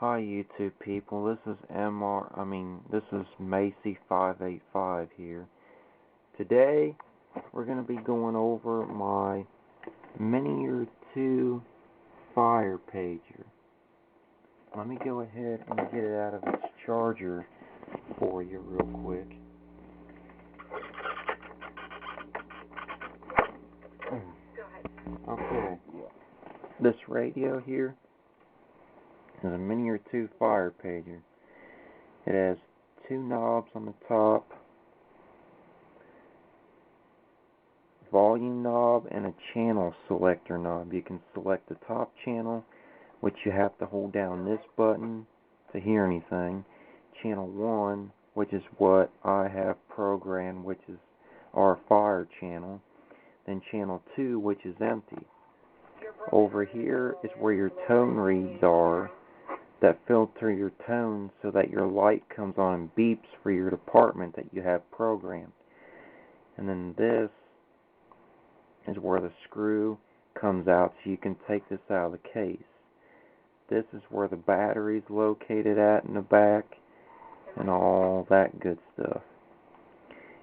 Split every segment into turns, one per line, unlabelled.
Hi YouTube people, this is Macy585 here. Today we're going to be going over my minitor 2 fire pager. Let me go ahead and get it out of its charger for you real quick. Okay, this radio here is a minitor 2 fire pager. It has two knobs on the top, volume knob, and a channel selector knob. You can select the top channel, which you have to hold down this button to hear anything. Channel 1, which is what I have programmed, which is our fire channel. Then channel 2, which is empty. Over here is where your tone reads are that filter your tone so that your light comes on and beeps for your department that you have programmed. And then this is where the screw comes out so you can take this out of the case. This is where the battery is located at in the back and all that good stuff.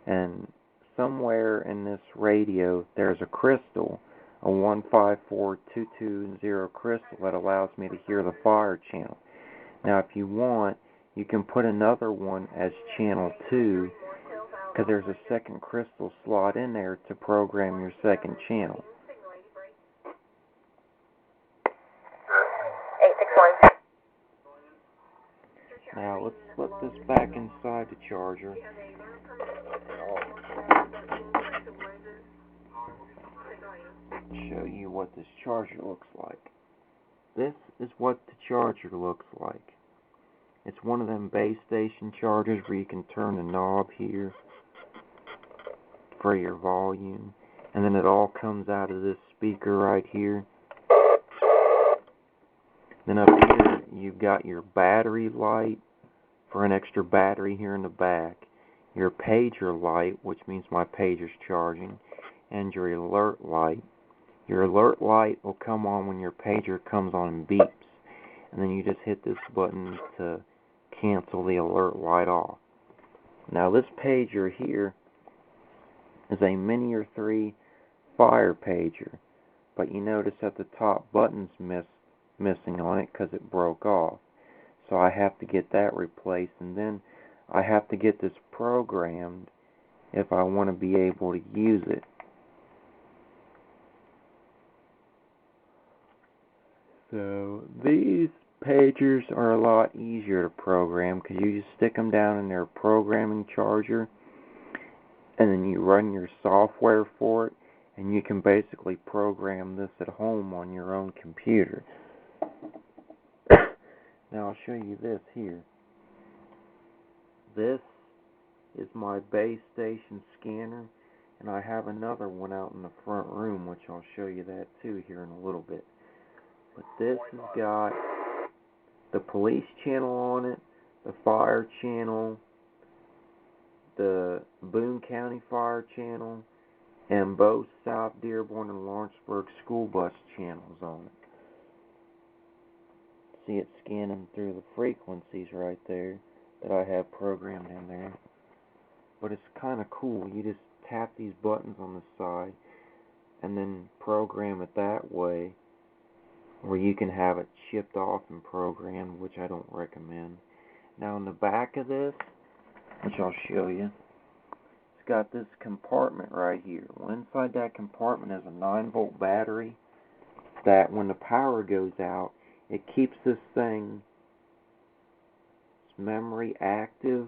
And somewhere in this radio there's a crystal, a 154220 crystal that allows me to hear the fire channel. Now if you want, you can put another one as channel 2, because there's a second crystal slot in there to program your second channel.
861.
Now let's put this back inside the charger. Show you what this charger looks like. This is what the charger looks like. It's one of them base station chargers where you can turn the knob here for your volume, and then it all comes out of this speaker right here. Then up here you've got your battery light for an extra battery here in the back, your pager light, which means my pager's charging, and your alert light. Your alert light will come on when your pager comes on and beeps, and then you just hit this button to cancel the alert light off. Now this pager here is a minitor 3 fire pager, but you notice at the top button's missing on it because it broke off. So I have to get that replaced, and then I have to get this programmed if I want to be able to use it. So these pagers are a lot easier to program because you just stick them down in their programming charger, and then you run your software for it, and you can basically program this at home on your own computer. Now I'll show you this here. This is my base station scanner, and I have another one out in the front room, which I'll show you that too here in a little bit. But this has got the police channel on it, the fire channel, the Boone County fire channel, and both South Dearborn and Lawrenceburg school bus channels on it. See it scanning through the frequencies right there that I have programmed in there. But it's kind of cool. You just tap these buttons on the side and then program it that way, where you can have it shipped off and programmed, which I don't recommend. Now in the back of this, which I'll show you, it's got this compartment right here. Well, inside that compartment is a 9-volt battery that when the power goes out, it keeps this thing's memory active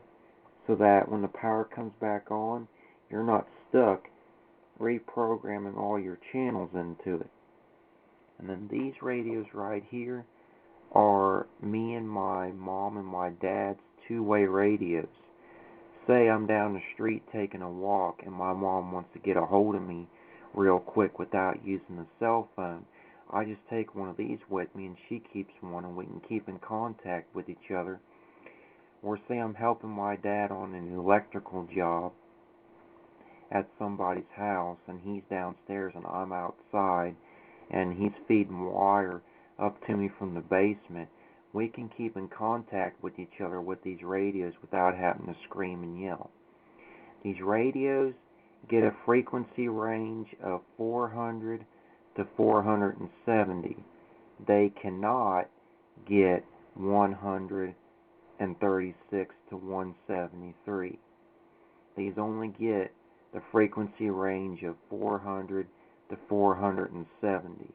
so that when the power comes back on, you're not stuck reprogramming all your channels into it. And then these radios right here are me and my mom and my dad's two-way radios. Say I'm down the street taking a walk and my mom wants to get a hold of me real quick without using the cell phone. I just take one of these with me and she keeps one, and we can keep in contact with each other. Or say I'm helping my dad on an electrical job at somebody's house and he's downstairs and I'm outside, and he's feeding wire up to me from the basement. we can keep in contact with each other with these radios without having to scream and yell. These radios get a frequency range of 400 to 470. They cannot get 136 to 173. These only get the frequency range of 400 to 470.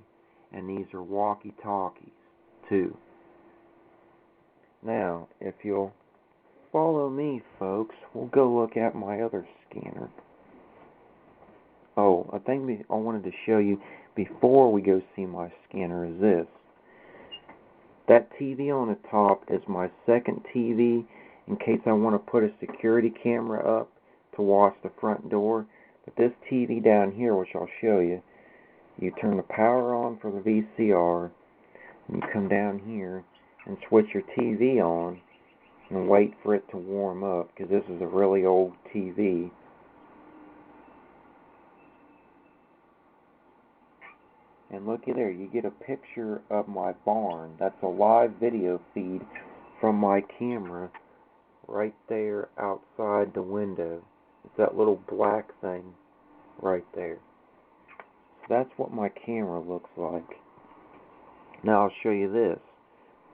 And these are walkie-talkies too. Now, if you'll follow me, folks, we'll go look at my other scanner. Oh, a thing I wanted to show you before we go see my scanner is this. That TV on the top is my second TV in case I want to put a security camera up to watch the front door. But this TV down here, which I'll show you, you turn the power on for the VCR, and you come down here and switch your TV on and wait for it to warm up, because this is a really old TV. And looky there, you get a picture of my barn. That's a live video feed from my camera right there outside the window. It's that little black thing right there. That's what my camera looks like. Now I'll show you this.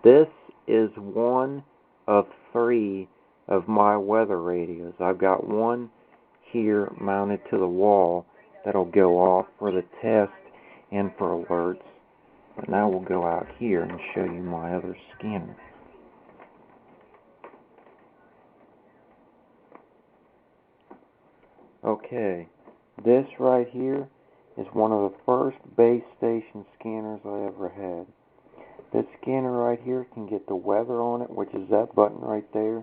This is one of 3 of my weather radios. I've got one here mounted to the wall that'll go off for the test and for alerts. But now we'll go out here and show you my other scanner. Okay, this right here is one of the first base station scanners I ever had. This scanner right here can get the weather on it, which is that button right there,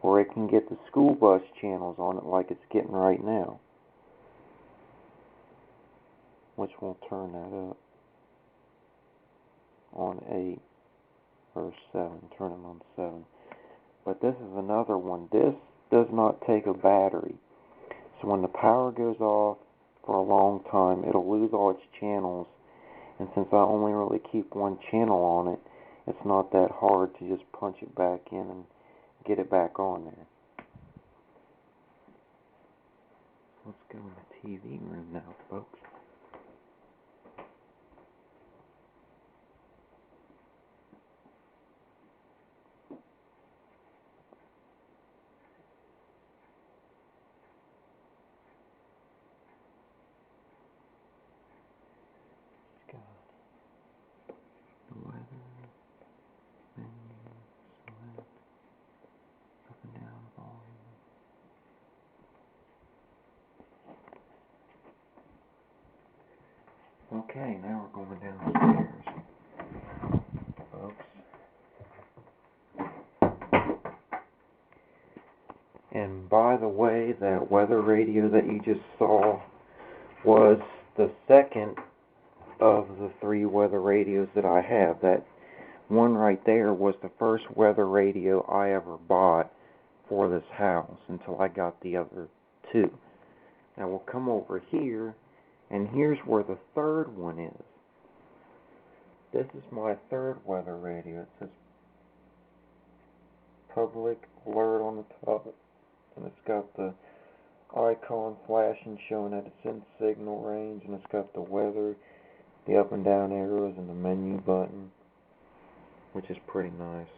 or it can get the school bus channels on it like it's getting right now, which will turn that up on 8 or 7, turn it on 7. But this is another one. This does not take a battery, so when the power goes off for a long time, it'll lose all its channels. And since I only really keep one channel on it, it's not that hard to just punch it back in and get it back on there. Let's go in the TV room now, folks. Okay, now we're going downstairs, folks. And by the way, that weather radio that you just saw was the second of the 3 weather radios that I have. That one right there was the first weather radio I ever bought for this house until I got the other 2. Now we'll come over here, and here's where the third one is. This is my third weather radio. It says public alert on the top, and it's got the icon flashing showing that it's in signal range, and it's got the weather, the up and down arrows, and the menu button, which is pretty nice.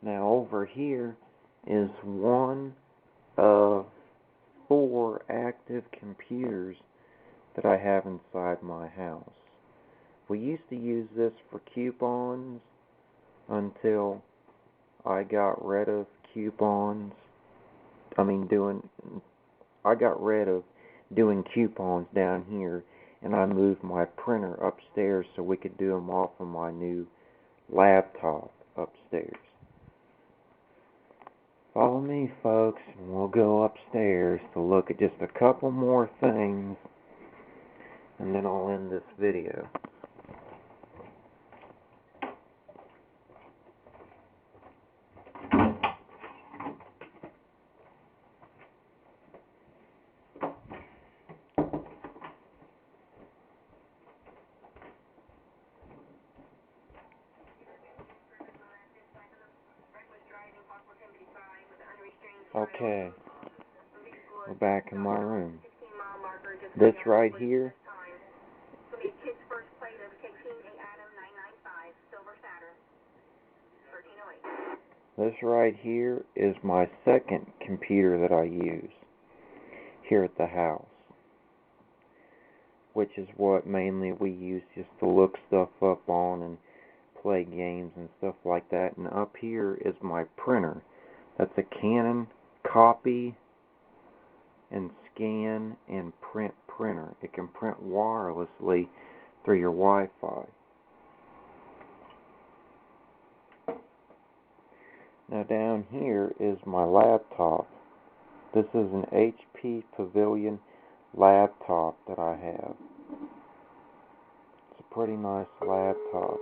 Now over here is one of 4 active computers that I have inside my house. We used to use this for coupons until I got rid of coupons. I got rid of doing coupons down here, and I moved my printer upstairs so we could do them off of my new laptop upstairs. Follow me, folks, and we'll go upstairs to look at just a couple more things, and then I'll end this video. Okay, we're back in my room. This right here, is my second computer that I use here at the house, which is what mainly we use just to look stuff up on and play games and stuff like that. And up here is my printer. That's a Canon copy and scan and print printer. It can print wirelessly through your Wi-Fi. Now down here is my laptop. This is an HP Pavilion laptop that I have. It's a pretty nice laptop.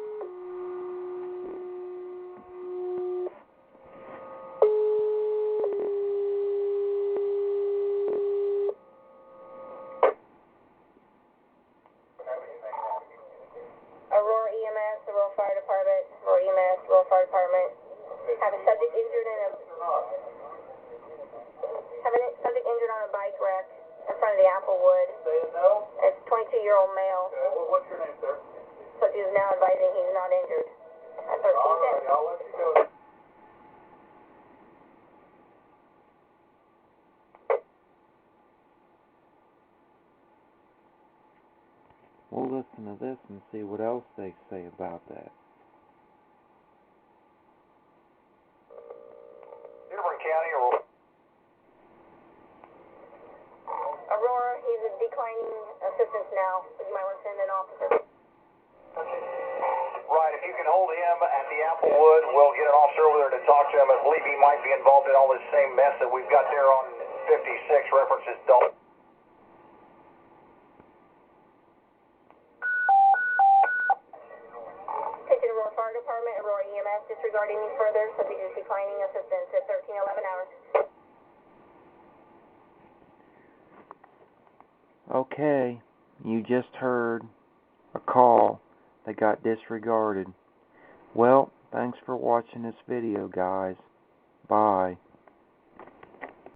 Aurora EMS, Aurora Fire Department, Aurora EMS, Aurora Fire Department. Have a subject injured on a bike wreck in front of the Applewood. It's a 22-year-old male.
What's your name, sir?
So he is now advising he's not injured. At 1310.
I'll let you go.
We'll listen to this and see what else they say about that.
Dearborn County,
Aurora, he's declining assistance now. So you might want to send an officer.
right, if you can hold him at the Applewood, we'll get an officer over there to talk to him. I believe he might be involved in all this same mess that we've got there on 56, references Dalton.
Attention Aurora Fire Department, Aurora EMS, disregarding me further. Subject is declining assistance at 1311 hours.
Okay, you just heard a call that got disregarded. Well, thanks for watching this video, guys. Bye.